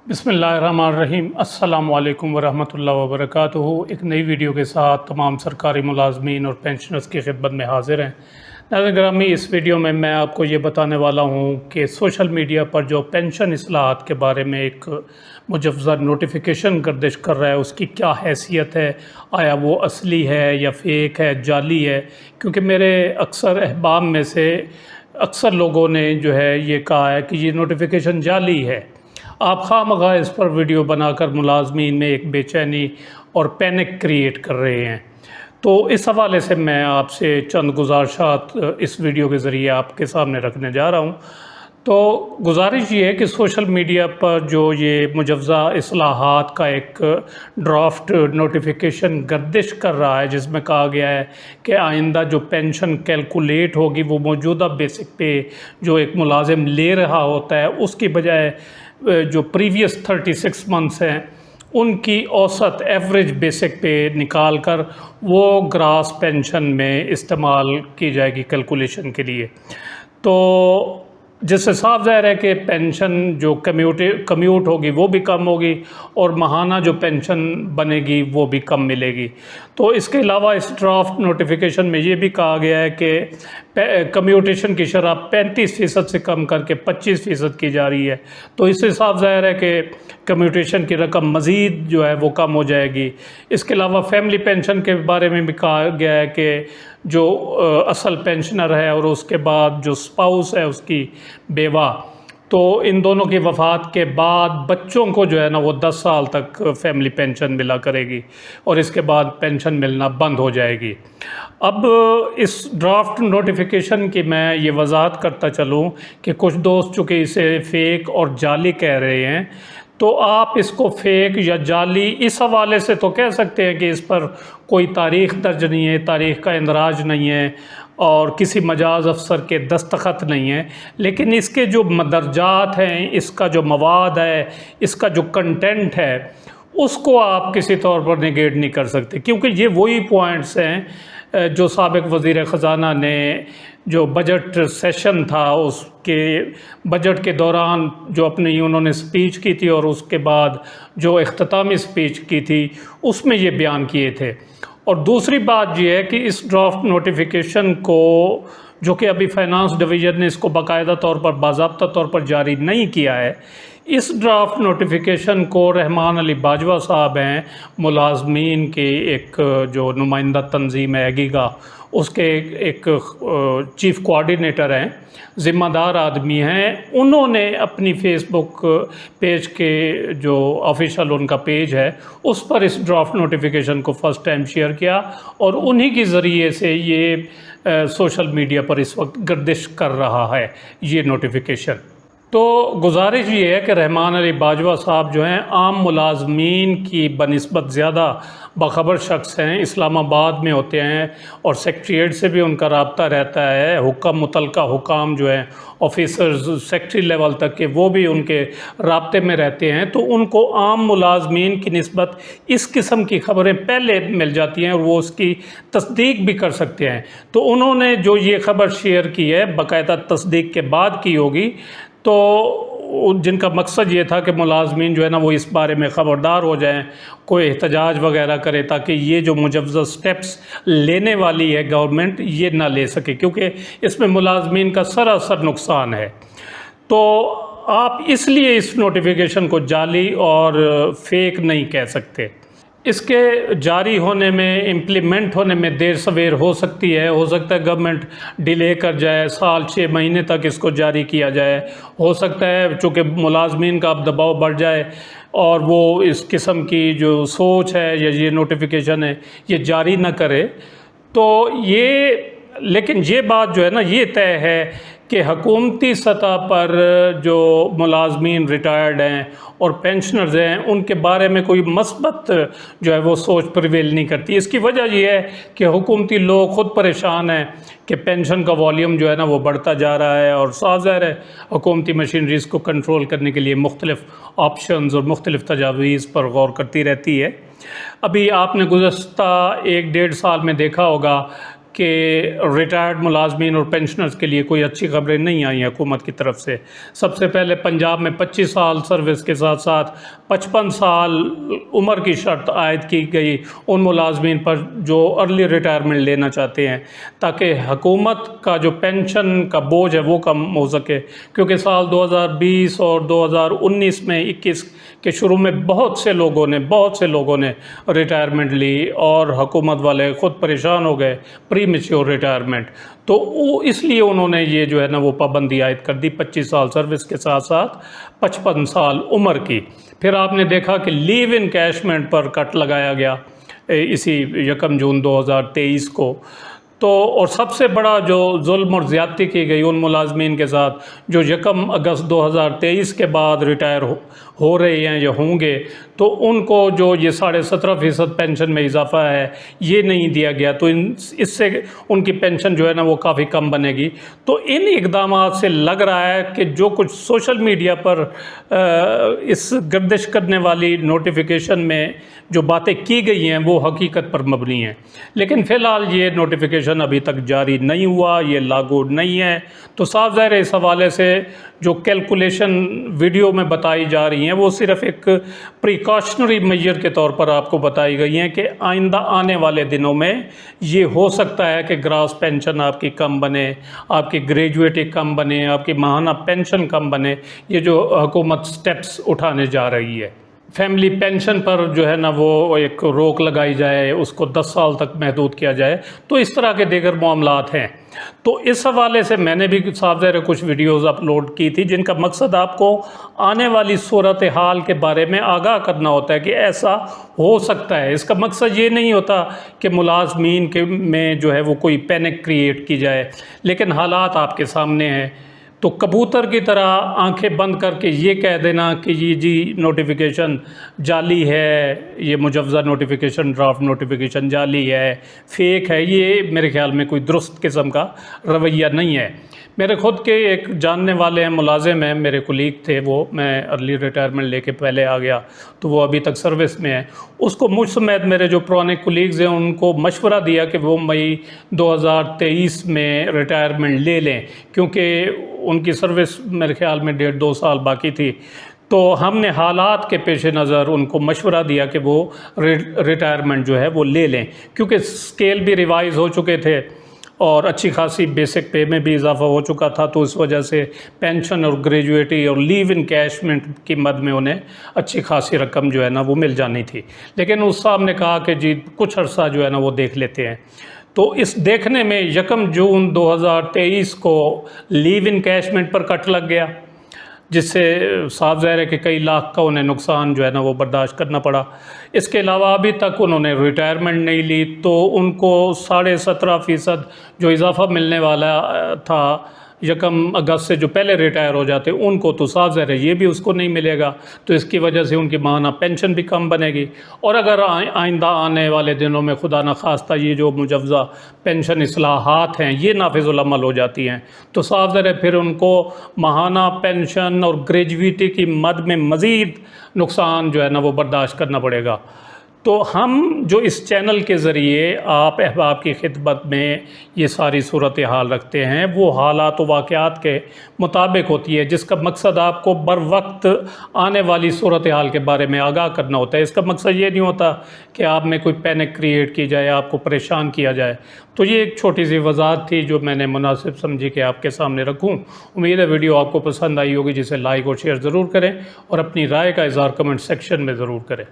बिस्मिल्लाहिर्रहमानिर्रहीम। अस्सलामु अलैकुम वरहमतुल्लाहि वबरकातुहू। एक नई वीडियो के साथ तमाम सरकारी मुलाजमीन और पेंशनर्स की खिदमत में हाजिर हैं। नाज़रीन ग्रामी, इस वीडियो में मैं आपको ये बताने वाला हूँ कि सोशल मीडिया पर जो पेंशन इस्लाहात के बारे में एक मुजव्वज़ा नोटिफिकेशन गर्दिश कर रहा है, उसकी क्या हैसियत है, आया वो असली है या फ़ेक है, जाली है। क्योंकि मेरे अक्सर अहबाब में से अक्सर लोगों ने जो है ये कहा है कि ये नोटिफिकेशन जाली है। आप खामखा इस पर वीडियो बनाकर मुलाजमीन में एक बेचैनी और पैनिक क्रिएट कर रहे हैं। तो इस हवाले से मैं आपसे चंद गुजारिशात इस वीडियो के ज़रिए आपके सामने रखने जा रहा हूँ। तो गुजारिश ये है कि सोशल मीडिया पर जो ये मुजव्वज़ा इस्लाहात का एक ड्राफ्ट नोटिफिकेशन गर्दिश कर रहा है, जिसमें कहा गया है कि आइंदा जो पेंशन कैलकुलेट होगी वो मौजूदा बेसिक पे जो एक मुलाजिम ले रहा होता है उसकी बजाय जो प्रीवियस 36 मंथ्स हैं उनकी औसत एवरेज बेसिक पे निकाल कर वो ग्रास पेंशन में इस्तेमाल की जाएगी कैलकुलेशन के लिए। तो जिससे साफ ज़ाहिर है कि पेंशन जो कम्यूट होगी वो भी कम होगी और माहाना जो पेंशन बनेगी वो भी कम मिलेगी। तो इसके अलावा इस ड्राफ्ट नोटिफिकेशन में ये भी कहा गया है कि कम्यूटेशन की शरह 35% से कम करके 25% की जा रही है। तो इससे साफ ज़ाहिर है कि कम्यूटेशन की रकम मज़ीद जो है वो कम हो जाएगी। इसके अलावा फैमिली पेंशन के बारे में भी कहा गया है कि जो असल पेंशनर है और उसके बाद जो स्पाउस है उसकी बेवा, तो इन दोनों की वफ़ात के बाद बच्चों को जो है ना वो 10 साल तक फैमिली पेंशन मिला करेगी और इसके बाद पेंशन मिलना बंद हो जाएगी। अब इस ड्राफ्ट नोटिफिकेशन की मैं ये वजाहत करता चलूँ कि कुछ दोस्त चूँकि इसे फ़ेक और जाली कह रहे हैं, तो आप इसको फ़ेक या जाली इस हवाले से तो कह सकते हैं कि इस पर कोई तारीख़ दर्ज नहीं है, तारीख़ का इंदराज नहीं है और किसी मजाज अफसर के दस्तखत नहीं है। लेकिन इसके जो मदरजात हैं, इसका जो मवाद है, इसका जो कंटेंट है, उसको आप किसी तौर पर निगेट नहीं कर सकते, क्योंकि ये वही पॉइंट्स हैं जो साबिक़ वज़ीर ख़ज़ाना ने जो बजट सेशन था उसके बजट के दौरान जो अपनी उन्होंने स्पीच की थी और उसके बाद जो इख्तितामी स्पीच की थी उसमें ये बयान किए थे। और दूसरी बात ये है कि इस ड्राफ्ट नोटिफिकेशन को जो कि अभी फाइनेंस डिवीज़न ने इसको बाकायदा तौर पर बाज़ाब्ता तौर पर जारी नहीं किया है, इस ड्राफ्ट नोटिफिकेशन को रहमान अली बाजवा साहब हैं, मुलाजमीन की एक जो नुमाइंदा तंजीम है एगिगा, उसके एक चीफ़ कोऑर्डिनेटर हैं, ज़िम्मेदार आदमी हैं, उन्होंने अपनी फ़ेसबुक पेज के जो ऑफिशियल उनका पेज है उस पर इस ड्राफ्ट नोटिफिकेशन को फ़र्स्ट टाइम शेयर किया और उन्हीं के ज़रिए से ये सोशल मीडिया पर इस वक्त गर्दिश कर रहा है ये नोटिफिकेशन। तो गुजारिश ये है कि रहमान अली बाजवा साहब जो हैं आम मुलाजमीन की बनिस्बत ज़्यादा बाखबर शख्स हैं, इस्लामाबाद में होते हैं और सेक्रेटरीट से भी उनका रब्ता रहता है। हुक्म मुतलका हुकाम जो हैं ऑफिसर्स सेक्रेटरी लेवल तक के वो भी उनके रब्ते में रहते हैं, तो उनको आम मुलाजमीन की निस्बत इस किस्म की खबरें पहले मिल जाती हैं और वो उसकी तस्दीक भी कर सकते हैं। तो उन्होंने जो ये ख़बर शेयर की है बाकायदा तस्दीक के बाद की होगी, तो जिनका मकसद ये था कि मुलाजमीन जो है ना वो इस बारे में ख़बरदार हो जाएं, कोई एहतजाज वगैरह करे ताकि ये जो मुजव्वज़ स्टेप्स लेने वाली है गवर्नमेंट ये ना ले सके, क्योंकि इसमें मुलाजमीन का सरासर नुकसान है। तो आप इसलिए इस नोटिफिकेशन को जाली और फ़ेक नहीं कह सकते। इसके जारी होने में, इम्प्लीमेंट होने में देर सवेर हो सकती है। हो सकता है गवर्नमेंट डिले कर जाए, साल 6 महीने तक इसको जारी किया जाए। हो सकता है चूँकि मुलाजमीन का अब दबाव बढ़ जाए और वो इस किस्म की जो सोच है या ये नोटिफिकेशन है ये जारी ना करे। तो ये लेकिन ये बात जो है ना ये तय है कि हुकूमती सतह पर जो मुलाजमीन रिटायर्ड हैं और पेंशनर्स हैं उनके बारे में कोई मस्बत जो है वो सोच प्रिवेल नहीं करती। इसकी वजह यह है कि हुकूमती लोग ख़ुद परेशान हैं कि पेंशन का वॉल्यूम जो है ना वो बढ़ता जा रहा है और साफ ज़ाहिर है हुकूमती मशीनरीज को कंट्रोल करने के लिए मुख्तलिफ़ ऑप्शंस और मुख्तलिफ़ तजावीज़ पर गौर करती रहती है। अभी आपने गुज़श्ता 1-1.5 साल में देखा होगा کہ ریٹائرڈ ملازمین اور پینشنرز کے لیے کوئی اچھی خبریں نہیں آئیں حکومت کی طرف سے۔ سب سے پہلے پنجاب میں 25 سال سروس کے ساتھ ساتھ 55 سال عمر کی شرط عائد کی گئی ان ملازمین پر جو ارلی ریٹائرمنٹ لینا چاہتے ہیں، تاکہ حکومت کا جو پینشن کا بوجھ ہے وہ کم ہو سکے، کیونکہ سال 2020 اور 2019 میں 21 کے شروع میں بہت سے لوگوں نے ریٹائرمنٹ لی اور حکومت والے خود پریشان ہو گئے، پری میچور ریٹائرمنٹ۔ تو اس لیے انہوں نے یہ جو ہے نا وہ پابندی عائد کر دی 25 سال سروس کے ساتھ ساتھ 55 سال عمر کی۔ پھر آپ نے دیکھا کہ لیو ان کیشمنٹ پر کٹ لگایا گیا اسی 1 جون 2023 کو۔ تو اور سب سے بڑا جو ظلم اور زیادتی کی گئی ان ملازمین کے ساتھ جو 1 اگست 2023 کے بعد ریٹائر ہو رہے ہیں یا ہوں گے، تو ان کو جو یہ 17.5% پینشن میں اضافہ ہے یہ نہیں دیا گیا، تو اس سے ان کی پینشن جو ہے نا وہ کافی کم بنے گی۔ تو ان اقدامات سے لگ رہا ہے کہ جو کچھ سوشل میڈیا پر اس گردش کرنے والی نوٹیفیکیشن میں جو باتیں کی گئی ہیں وہ حقیقت پر مبنی ہیں، لیکن فی الحال یہ نوٹیفیکیشن ابھی تک جاری نہیں ہوا، یہ لاگو نہیں ہے۔ تو صاف ظاہر ہے اس حوالے سے جو کیلکولیشن ویڈیو میں بتائی جا رہی ہیں وہ صرف ایک پریکاشنری میجر کے طور پر آپ کو بتائی گئی ہیں کہ آئندہ آنے والے دنوں میں یہ ہو سکتا ہے کہ گراس پینشن آپ کی کم بنے، آپ کی گریجویٹی کم بنے، آپ کی ماہانہ پینشن کم بنے، یہ جو حکومت سٹیپس اٹھانے جا رہی ہے۔ فیملی پینشن پر جو ہے نا وہ ایک روک لگائی جائے، اس کو 10 سال تک محدود کیا جائے، تو اس طرح کے دیگر معاملات ہیں۔ تو اس حوالے سے میں نے بھی صاف ظاہر کچھ ویڈیوز اپلوڈ کی تھی جن کا مقصد آپ کو آنے والی صورتحال کے بارے میں آگاہ کرنا ہوتا ہے کہ ایسا ہو سکتا ہے۔ اس کا مقصد یہ نہیں ہوتا کہ ملازمین کے میں جو ہے وہ کوئی پینک کریٹ کی جائے، لیکن حالات آپ کے سامنے ہیں۔ تو کبوتر کی طرح آنکھیں بند کر کے یہ کہہ دینا کہ یہ جی نوٹیفیکیشن جعلی ہے، یہ مجوزہ نوٹیفیکیشن ڈرافٹ نوٹیفیکیشن جعلی ہے، فیک ہے، یہ میرے خیال میں کوئی درست قسم کا رویہ نہیں ہے۔ میرے خود کے ایک جاننے والے ہیں، ملازم ہیں، میرے کولیگ تھے، وہ میں ارلی ریٹائرمنٹ لے کے پہلے آ گیا تو وہ ابھی تک سروس میں ہے۔ اس کو مجھ سمیت میرے جو پرانے کولیگز ہیں ان کو مشورہ دیا کہ وہ مئی 2023 میں ریٹائرمنٹ لے لیں، کیونکہ ان کی سروس میرے خیال میں 1.5-2 سال باقی تھی۔ تو ہم نے حالات کے پیش نظر ان کو مشورہ دیا کہ وہ ریٹائرمنٹ جو ہے وہ لے لیں، کیونکہ سکیل بھی ریوائز ہو چکے تھے اور اچھی خاصی بیسک پے میں بھی اضافہ ہو چکا تھا، تو اس وجہ سے پینشن اور گریجویٹی اور لیو ان کیشمنٹ کی مد میں انہیں اچھی خاصی رقم جو ہے نا وہ مل جانی تھی۔ لیکن اس صاحب نے کہا کہ جی کچھ عرصہ جو ہے نا وہ دیکھ لیتے ہیں۔ تو اس دیکھنے میں 1 جون 2023 کو لیو ان کیشمنٹ پر کٹ لگ گیا، جس سے صاف ظاہر ہے کہ کئی لاکھ کا انہیں نقصان جو ہے نا وہ برداشت کرنا پڑا۔ اس کے علاوہ ابھی تک انہوں نے ریٹائرمنٹ نہیں لی، تو ان کو 17.5% جو اضافہ ملنے والا تھا 1 اگست سے جو پہلے ریٹائر ہو جاتے ان کو، تو صاف ظاہر ہے یہ بھی اس کو نہیں ملے گا، تو اس کی وجہ سے ان کی ماہانہ پینشن بھی کم بنے گی۔ اور اگر آئندہ آنے والے دنوں میں خدا نخواستہ یہ جو مجوزہ پینشن اصلاحات ہیں یہ نافذ العمل ہو جاتی ہیں، تو صاف ظاہر ہے پھر ان کو ماہانہ پینشن اور گریجویٹی کی مد میں مزید نقصان جو ہے نا وہ برداشت کرنا پڑے گا۔ تو ہم جو اس چینل کے ذریعے آپ احباب کی خدمت میں یہ ساری صورتحال رکھتے ہیں وہ حالات و واقعات کے مطابق ہوتی ہے، جس کا مقصد آپ کو بر وقت آنے والی صورتحال کے بارے میں آگاہ کرنا ہوتا ہے۔ اس کا مقصد یہ نہیں ہوتا کہ آپ میں کوئی پینک کریٹ کی جائے، آپ کو پریشان کیا جائے۔ تو یہ ایک چھوٹی سی وضاحت تھی جو میں نے مناسب سمجھی کہ آپ کے سامنے رکھوں۔ امید ہے ویڈیو آپ کو پسند آئی ہوگی، جسے لائک اور شیئر ضرور کریں اور اپنی رائے کا اظہار کمنٹ سیکشن میں ضرور کریں۔